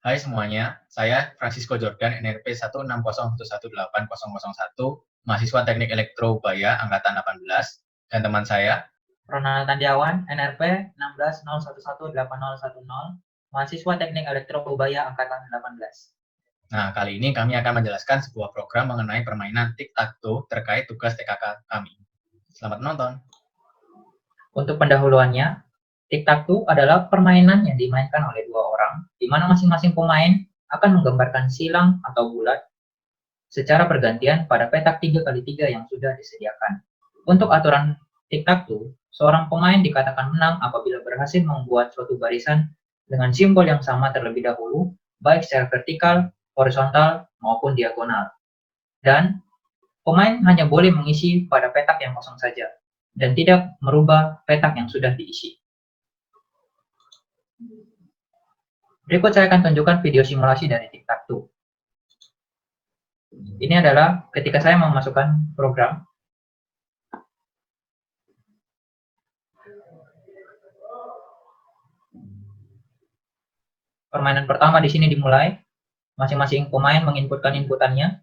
Hai semuanya, saya Francisco Jordan, NRP 160118001, mahasiswa Teknik Elektro Ubaya Angkatan 18, dan teman saya Ronald Tandiawan, NRP 160118010, mahasiswa Teknik Elektro Ubaya Angkatan 18. Nah, kali ini kami akan menjelaskan sebuah program mengenai permainan tic-tac-toe terkait tugas TKK kami. Selamat menonton. Untuk pendahuluannya, tic-tac-toe adalah permainan yang dimainkan oleh dua orang, di mana masing-masing pemain akan menggambarkan silang atau bulat secara bergantian pada petak 3x3 yang sudah disediakan. Untuk aturan tic-tac-toe, seorang pemain dikatakan menang apabila berhasil membuat suatu barisan dengan simbol yang sama terlebih dahulu, baik secara vertikal, horizontal, maupun diagonal. Dan pemain hanya boleh mengisi pada petak yang kosong saja, dan tidak merubah petak yang sudah diisi. Berikut saya akan tunjukkan video simulasi dari tic-tac-toe. Ini adalah ketika saya memasukkan program. Permainan pertama di sini dimulai. Masing-masing pemain menginputkan inputannya.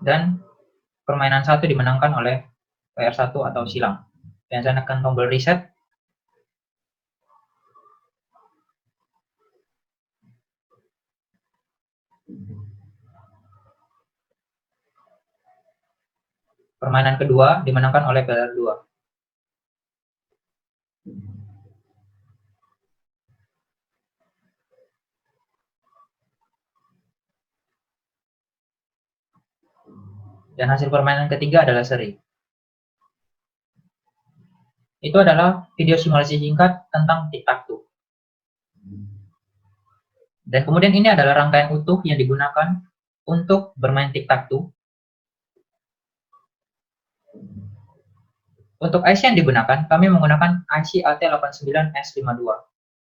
Dan permainan satu dimenangkan oleh PR1 atau silang. Dan saya tekan tombol reset. Permainan kedua dimenangkan oleh PR2. Dan hasil permainan ketiga adalah seri. Itu adalah video simulasi singkat tentang tic-tac-toe. Dan kemudian ini adalah rangkaian utuh yang digunakan untuk bermain tic-tac-toe. Untuk IC yang digunakan, kami menggunakan IC AT89S52.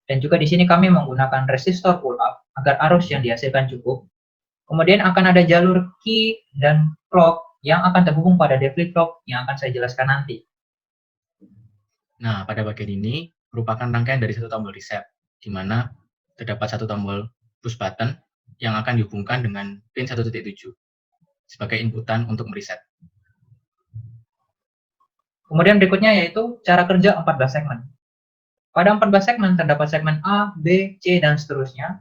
Dan juga di sini kami menggunakan resistor pull-up agar arus yang dihasilkan cukup. Kemudian akan ada jalur key dan clock yang akan terhubung pada D flip-flop yang akan saya jelaskan nanti. Nah, pada bagian ini merupakan rangkaian dari satu tombol reset, di mana terdapat satu tombol push button yang akan dihubungkan dengan pin 1.7 sebagai inputan untuk mereset. Kemudian berikutnya yaitu cara kerja 14 segmen. Pada 14 segmen terdapat segmen A, B, C, dan seterusnya.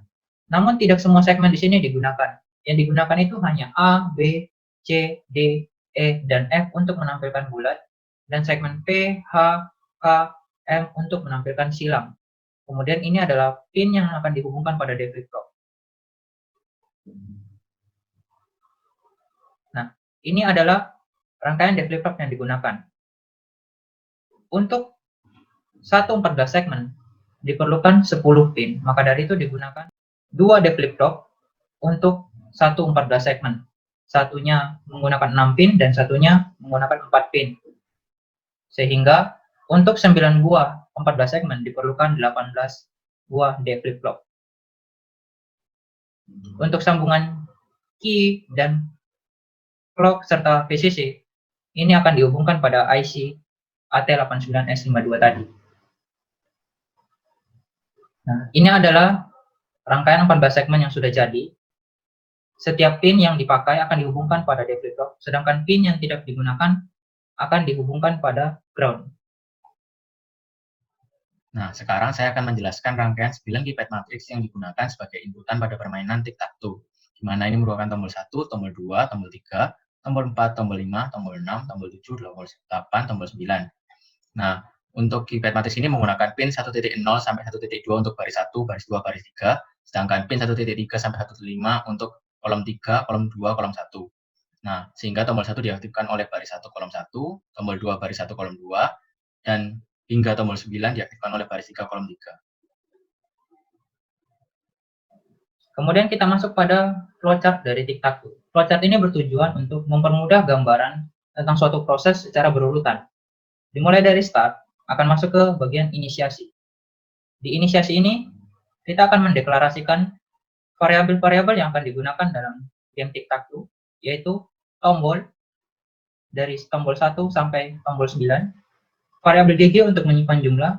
Namun tidak semua segmen di sini digunakan. Yang digunakan itu hanya A, B, C, D, E, dan F untuk menampilkan bulat, dan segmen P, H, K, M untuk menampilkan silang. Kemudian ini adalah pin yang akan dihubungkan pada D flip-flop. Nah, ini adalah rangkaian D flip-flop yang digunakan. Untuk 14 segmen diperlukan 10 pin, maka dari itu digunakan 2 D flip-flop untuk 14 segmen. Satunya menggunakan 6 pin dan satunya menggunakan 4 pin. Sehingga untuk 9 buah 14 segmen diperlukan 18 buah D flip-flop. Untuk sambungan key dan clock serta VCC, ini akan dihubungkan pada IC AT89S52 tadi. Nah, ini adalah rangkaian 14 segmen yang sudah jadi. Setiap pin yang dipakai akan dihubungkan pada D flip-flop, sedangkan pin yang tidak digunakan akan dihubungkan pada ground. Nah, sekarang saya akan menjelaskan rangkaian 9 keypad matrix yang digunakan sebagai inputan pada permainan tic-tac-toe, di mana ini merupakan tombol 1, tombol 2, tombol 3, tombol 4, tombol 5, tombol 6, tombol 7, tombol 8, tombol 9. Nah, untuk keypad matrix ini menggunakan pin 1.0 sampai 1.2 untuk baris 1, baris 2, baris 3, sedangkan pin 1.3 sampai 1.5 untuk kolom 3, kolom 2, kolom 1. Nah, sehingga tombol 1 diaktifkan oleh baris 1, kolom 1, tombol 2, baris 1, kolom 2, dan hingga tombol 9 diaktifkan oleh baris 3, kolom 3. Kemudian kita masuk pada flowchart dari tic-tac-toe. Flowchart ini bertujuan untuk mempermudah gambaran tentang suatu proses secara berurutan. Dimulai dari start, akan masuk ke bagian inisiasi. Di inisiasi ini, kita akan mendeklarasikan variabel-variabel yang akan digunakan dalam game tic-tac-toe yaitu tombol dari tombol 1 sampai tombol 9, variabel GG untuk menyimpan jumlah,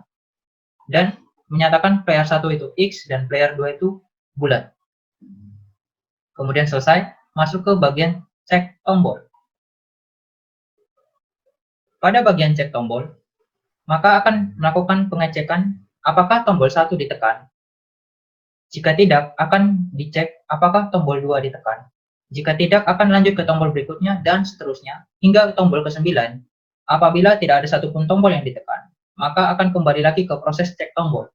dan menyatakan player 1 itu X dan player 2 itu bulat. Kemudian selesai, masuk ke bagian cek tombol. Pada bagian cek tombol, maka akan melakukan pengecekan apakah tombol 1 ditekan. Jika tidak, akan dicek apakah tombol 2 ditekan. Jika tidak, akan lanjut ke tombol berikutnya dan seterusnya hingga tombol ke-9. Apabila tidak ada satupun tombol yang ditekan, maka akan kembali lagi ke proses cek tombol.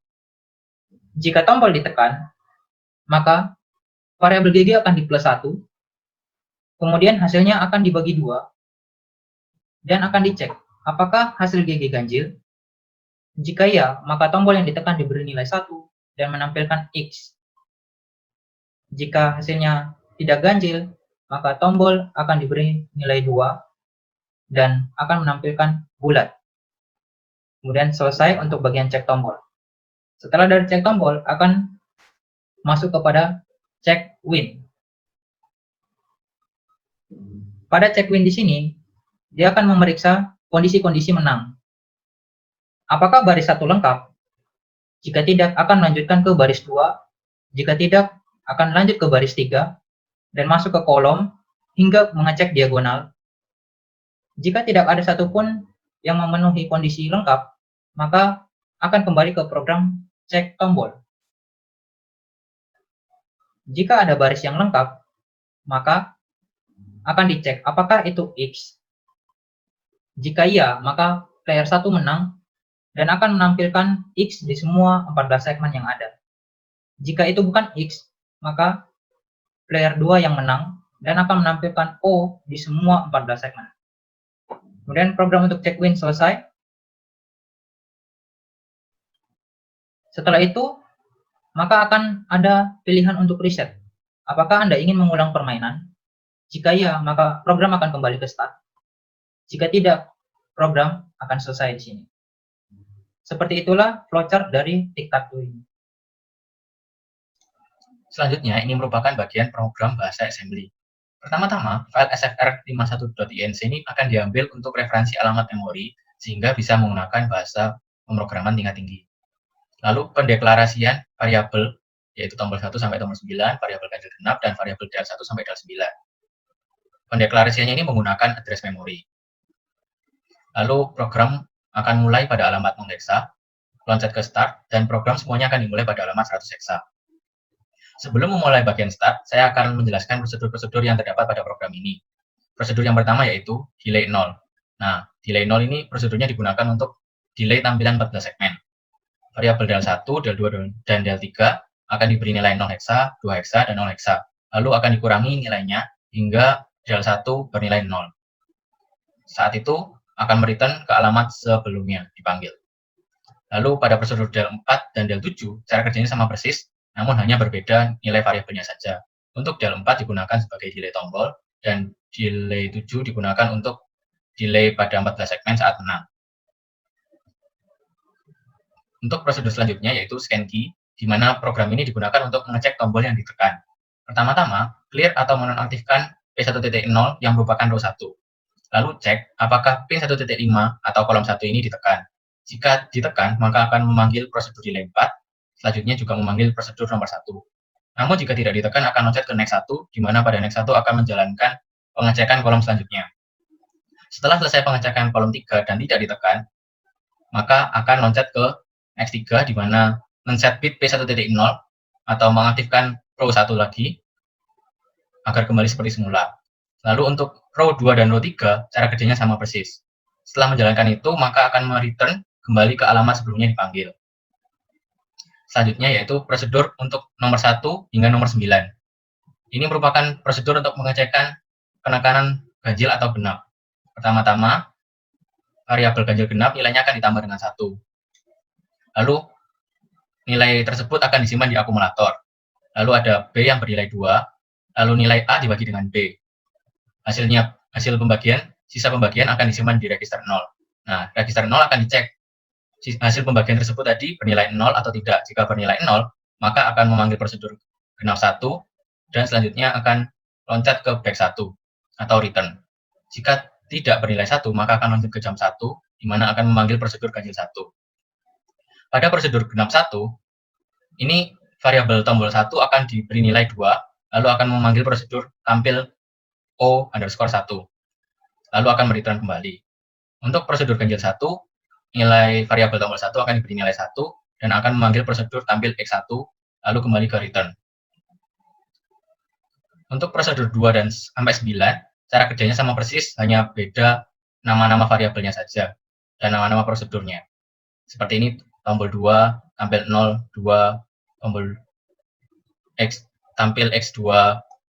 Jika tombol ditekan, maka variabel GG akan di plus 1, kemudian hasilnya akan dibagi 2, dan akan dicek apakah hasil GG ganjil. Jika ya, maka tombol yang ditekan diberi nilai 1 dan menampilkan X. Jika hasilnya tidak ganjil, maka tombol akan diberi nilai 2 dan akan menampilkan bulat. Kemudian selesai untuk bagian cek tombol. Setelah dari cek tombol, akan masuk kepada cek win. Pada cek win di sini, dia akan memeriksa kondisi-kondisi menang. Apakah baris 1 lengkap? Jika tidak, akan melanjutkan ke baris 2. Jika tidak, akan lanjut ke baris 3 dan masuk ke kolom hingga mengecek diagonal. Jika tidak ada satupun yang memenuhi kondisi lengkap, maka akan kembali ke program cek tombol. Jika ada baris yang lengkap, maka akan dicek apakah itu X. Jika iya, maka player 1 menang dan akan menampilkan X di semua 14 segmen yang ada. Jika itu bukan X, maka player 2 yang menang dan akan menampilkan O di semua 14 segmen. Kemudian program untuk cek win selesai. Setelah itu, maka akan ada pilihan untuk reset. Apakah Anda ingin mengulang permainan? Jika iya, maka program akan kembali ke start. Jika tidak, program akan selesai di sini. Seperti itulah flowchart dari tic-tac-toe ini. Selanjutnya, ini merupakan bagian program bahasa assembly. Pertama-tama, file sfr51.inc ini akan diambil untuk referensi alamat memori, sehingga bisa menggunakan bahasa pemrograman tingkat tinggi. Lalu pendeklarasian variabel, yaitu tombol 1 sampai tombol 9, variabel ganjil genap, dan variabel del 1 sampai del 9. Pendeklarasiannya ini menggunakan address memory. Lalu program akan mulai pada alamat 0 hexa, loncat ke start, dan program semuanya akan dimulai pada alamat 100 hexa. Sebelum memulai bagian start, saya akan menjelaskan prosedur-prosedur yang terdapat pada program ini. Prosedur yang pertama yaitu delay 0. Nah, delay 0 ini prosedurnya digunakan untuk delay tampilan 14 segmen. Variabel del 1, del 2, dan del 3 akan diberi nilai 0 hexa, 2 hexa, dan 0 hexa. Lalu akan dikurangi nilainya hingga del 1 bernilai 0. Saat itu akan mereturn ke alamat sebelumnya dipanggil. Lalu pada prosedur del 4 dan del 7, cara kerjanya sama persis, namun hanya berbeda nilai variabelnya saja. Untuk del 4 digunakan sebagai delay tombol, dan delay 7 digunakan untuk delay pada 14 segmen saat menang. Untuk prosedur selanjutnya yaitu scan key, di mana program ini digunakan untuk mengecek tombol yang ditekan. Pertama-tama, clear atau menonaktifkan P1.0 yang merupakan row 1. Lalu cek apakah pin 1.5 atau kolom 1 ini ditekan. Jika ditekan, maka akan memanggil prosedur delay 4, selanjutnya juga memanggil prosedur nomor 1. Namun jika tidak ditekan, akan loncat ke next 1, di mana pada next 1 akan menjalankan pengecekan kolom selanjutnya. Setelah selesai pengecekan kolom 3 dan tidak ditekan, maka akan loncat ke next 3, di mana men-set bit P1.0 atau mengaktifkan row 1 lagi, agar kembali seperti semula. Lalu untuk row 2 dan row 3, cara kerjanya sama persis. Setelah menjalankan itu, maka akan mereturn kembali ke alamat sebelumnya dipanggil. Selanjutnya yaitu prosedur untuk nomor 1 hingga nomor 9. Ini merupakan prosedur untuk mengecekkan penekanan ganjil atau genap. Pertama-tama, variabel ganjil genap nilainya akan ditambah dengan 1. Lalu, nilai tersebut akan disimpan di akumulator. Lalu ada B yang bernilai 2, lalu nilai A dibagi dengan B. Hasil pembagian, sisa pembagian akan disimpan di register 0. Nah, register 0 akan dicek hasil pembagian tersebut tadi bernilai 0 atau tidak. Jika bernilai 0, maka akan memanggil prosedur genap 1, dan selanjutnya akan loncat ke back 1 atau return. Jika tidak bernilai 1, maka akan loncat ke jump 1, di mana akan memanggil prosedur ganjil 1. Pada prosedur genap 1, ini variabel tombol 1 akan diberi nilai 2, lalu akan memanggil prosedur tampil O_1, lalu akan mereturn kembali. Untuk prosedur ganjil 1, nilai variabel tombol 1 akan diberi nilai 1, dan akan memanggil prosedur tampil X1, lalu kembali ke return. Untuk prosedur 2 dan sampai 9, cara kerjanya sama persis, hanya beda nama-nama variabelnya saja, dan nama-nama prosedurnya. Seperti ini, tombol 2, tampil 0, 2, tombol X, tampil X2,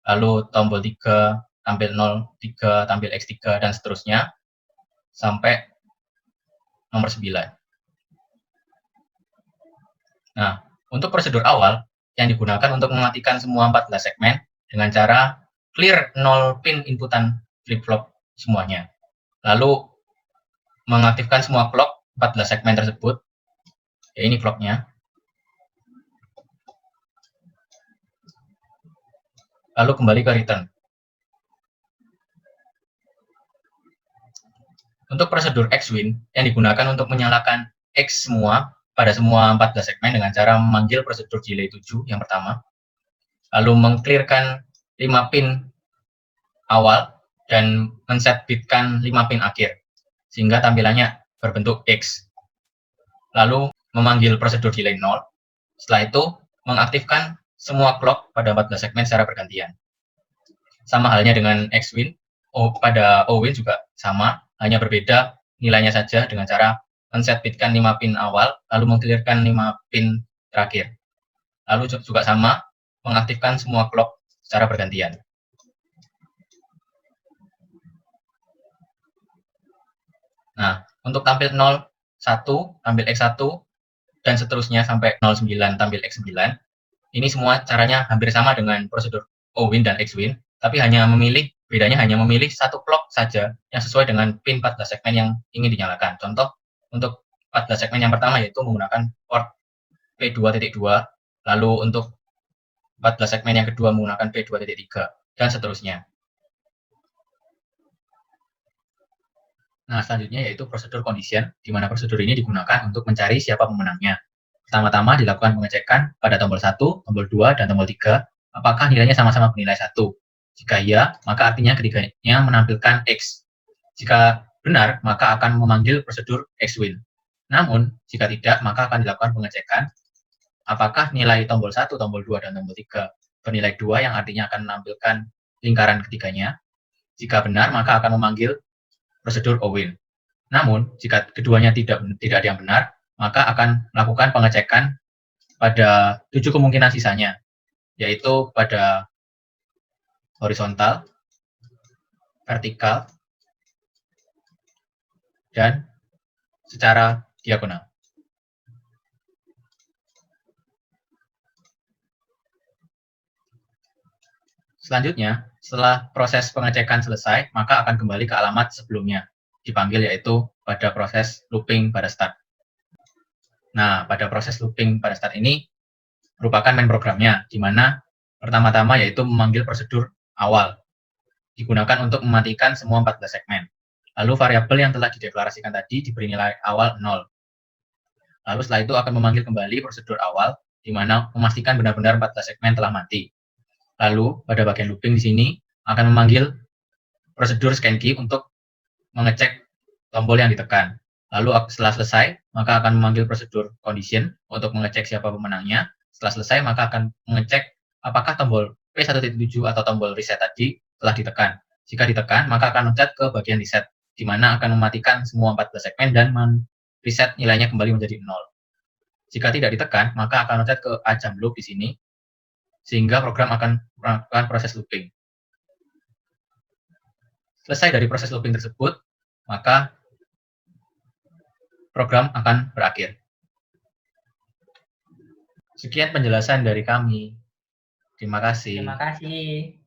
lalu tombol 3, tampil 0, 3, tampil X3, dan seterusnya, sampai nomor 9. Nah, untuk prosedur awal, yang digunakan untuk mematikan semua 14 segmen, dengan cara clear 0 pin inputan flip-flop semuanya. Lalu mengaktifkan semua clock 14 segmen tersebut. Ya, ini clocknya. Lalu kembali ke return. Untuk prosedur X-Win, yang digunakan untuk menyalakan X semua pada semua 14 segmen dengan cara memanggil prosedur delay 7 yang pertama, lalu mengclearkan 5 pin awal, dan men-set bitkan 5 pin akhir, sehingga tampilannya berbentuk X. Lalu memanggil prosedur delay 0, setelah itu mengaktifkan semua clock pada 14 segmen secara bergantian. Sama halnya dengan X-Win, pada O-Win juga sama, hanya berbeda nilainya saja dengan cara men-set bitkan 5 pin awal, lalu mengclearkan 5 pin terakhir. Lalu juga sama, mengaktifkan semua clock secara bergantian. Nah, untuk tampil 0, 1, tampil X1, dan seterusnya sampai 09, tampil X9, ini semua caranya hampir sama dengan prosedur O-Win dan X-Win, tapi bedanya hanya memilih satu clock saja yang sesuai dengan pin 14 segmen yang ingin dinyalakan. Contoh, untuk 14 segmen yang pertama yaitu menggunakan port P2.2, lalu untuk 14 segmen yang kedua menggunakan P2.3, dan seterusnya. Nah, selanjutnya yaitu prosedur condition, di mana prosedur ini digunakan untuk mencari siapa pemenangnya. Pertama-tama dilakukan pengecekan pada tombol 1, tombol 2, dan tombol 3, apakah nilainya sama-sama bernilai 1. Jika iya, maka artinya ketiganya menampilkan X. Jika benar, maka akan memanggil prosedur X-Win. Namun, jika tidak, maka akan dilakukan pengecekan apakah nilai tombol 1, tombol 2, dan tombol 3 bernilai 2 yang artinya akan menampilkan lingkaran ketiganya. Jika benar, maka akan memanggil prosedur O-Win. Namun, jika keduanya tidak ada yang benar, maka akan melakukan pengecekan pada 7 kemungkinan sisanya, yaitu pada horizontal, vertikal, dan secara diagonal. Selanjutnya, setelah proses pengecekan selesai, maka akan kembali ke alamat sebelumnya, dipanggil yaitu pada proses looping pada start. Nah, pada proses looping pada start ini merupakan main programnya, di mana pertama-tama yaitu memanggil prosedur awal, digunakan untuk mematikan semua 14 segmen. Lalu variabel yang telah dideklarasikan tadi diberi nilai awal 0. Lalu setelah itu akan memanggil kembali prosedur awal, di mana memastikan benar-benar 14 segmen telah mati. Lalu, pada bagian looping di sini, akan memanggil prosedur scan key untuk mengecek tombol yang ditekan. Lalu, setelah selesai, maka akan memanggil prosedur condition untuk mengecek siapa pemenangnya. Setelah selesai, maka akan mengecek apakah tombol P1.7 atau tombol reset tadi telah ditekan. Jika ditekan, maka akan loncat ke bagian reset, di mana akan mematikan semua 14 segmen dan reset nilainya kembali menjadi 0. Jika tidak ditekan, maka akan loncat ke ajam loop di sini, sehingga program akan melakukan proses looping. Selesai dari proses looping tersebut, maka program akan berakhir. Sekian penjelasan dari kami. Terima kasih. Terima kasih.